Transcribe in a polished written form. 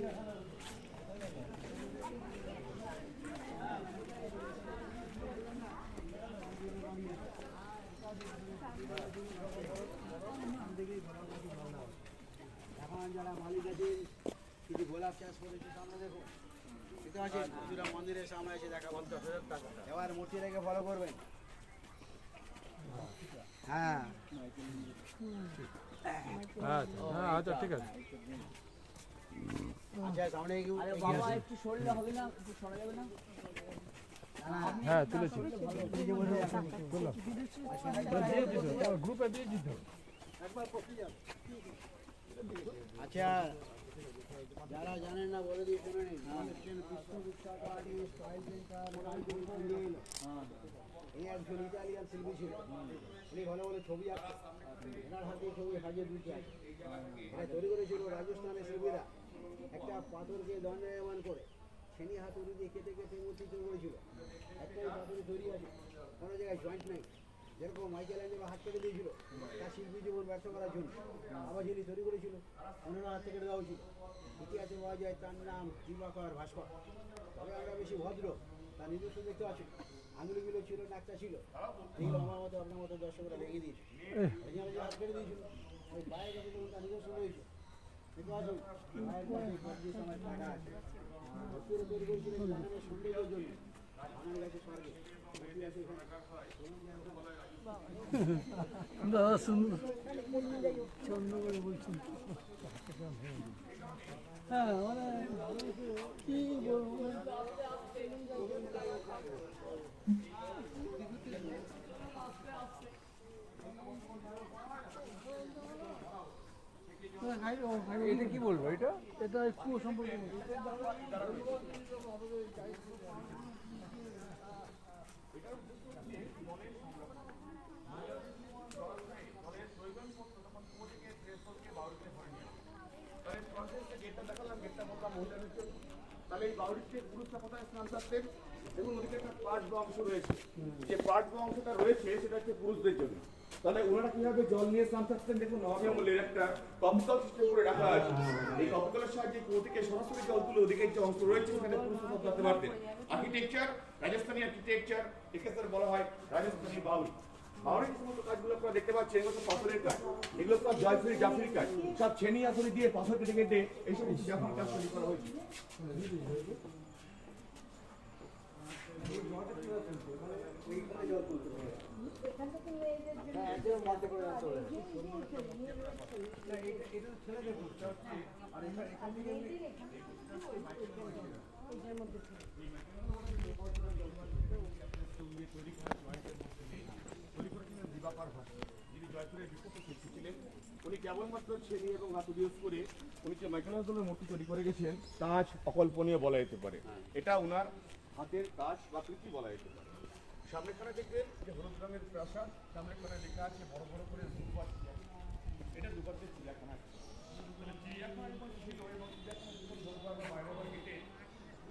এখন যারা মালিক আছেন কিছু গোলাপ চাষ করেছে সামনে দেখো দেখতে পাচ্ছেন মজুরা মন্দিরের সামনে এসে দেখা 50,000 টাকা এবার মূর্তি রেখে ফলো করবেন। হ্যাঁ আচ্ছা ঠিক আছে। আচ্ছা সামনে বাবা একটু সরলে হবে না, একটু সরা যাবে না? হ্যাঁ তুলেছি, গ্রুপে দিয়ে দিত। আচ্ছা যারা জানেন না বলে দিয়ে শুনে নিন, আমাদের বিষ্ণু বিখ্যাত আর্টিস্ট স্টাইল পেইন্টার এই একজন ইটালিয়ান শিল্পী ছিল, উনি ভালো ভালো ছবি আঁকতেন, এনার হাতে ছবি সাজিয়ে দিতে আছে। এটা তৈরি করেছিল রাজস্থানের শিল্পীরা, একটা পাথরকে দণ্ডায়মান করে ছেনি হাতুড়ি দিয়ে কেটে কেটে মূর্তি তৈরি করেছিল। একটাই পাথরে তৈরি আছে, কোনো জায়গায় জয়েন্ট নেই, যেরকম মাইকেল অ্যাঞ্জেলো হাত কেটে দিয়েছিল তার শিল্পী জীবন ব্যর্থ করার জন্য, আবার যিনি তৈরি করেছিল ওনারা হাত কেটে দেওয়া উচিত। ইতিহাসে পাওয়া যায় তার নাম দিবাকর ভাস্কর। তবে আমরা বেশি ভদ্র, তার নিজস্ব দেখতে পাচ্ছি আঙুলিগুলো ছিল, নাকটা ছিল, যেগুলো আমার মতো আপনার মতো দর্শকরা ভেঙে দিয়েছে, যে হাত কেটে দিয়েছিল ওই পায়ে কাছে তার নিজস্ব রয়েছে। দেখতে পাচ্ছি পায়ের কাছে সময় টাকা আছে, তৈরি করেছিলেন জানানোর সৌন্দর্যের জন্য, আমার কাছে স্বর্গে বাবা সুন্দর চন্দ্র করে বলছেন। হ্যাঁ মানে কি বলবো, এটা কি বলবো, এটা এটা কুয়ো সম্পর্কে তাহলে এই বাউরিতে পুরুষরা কোথায় স্নান করতেন? দেখুন ওদিকে একটা পাট বা অংশ রয়েছে, যে পাট বা অংশটা রয়েছে সেটা হচ্ছে পুরুষদের জন্য। তাহলে ওনারা কিভাবে জল নিয়ে স্নান করতেন? দেখুন নবাবী আমলের একটা কপকল সিস্টেম করে রাখা আছে, এই কপকলের সাহায্যে ওদিকে সরাসরি জল তুলে ওদিকে যে অংশ রয়েছে সেখানে পুরুষরা স্নান করতে পারতেন। আর্কিটেকচার, রাজস্থানী আর্কিটেকচার, এক্ষেত্রে বলা হয় রাজস্থানী বাউরি। বাউরির যে সমস্ত কাজগুলো আপনারা দেখতে পাচ্ছেন এগুলো সব পাথরের কাজ, এগুলো সব জয়ফুরি জাফরির কাজ, সব ছেনি হাতুড়ি দিয়ে পাথর কেটে কেটে এইসব জাফরির কাজ তৈরি করা হয়েছে। উনি কেবলমাত্র ছেলে এবং হাতুড়ি ইউজ করে উনি যে মাইকেলাঞ্জেলোর মূর্তি তৈরি করে গেছেন কাজ অকল্পনীয় বলা যেতে পারে। এটা ওনার হাতের কাজ বা কৃতি বলা যেতে পারে। সামনেখানে দেখবেন যে হলুদ রঙের প্রাসাদ, সামনেখানে লেখা আছে বড় বড় করে দুবার, এটা দুবার চিড়িয়াখানা। চিড়িয়াখানা ছিল এবং চিড়িয়াখানা বাইরে কেটে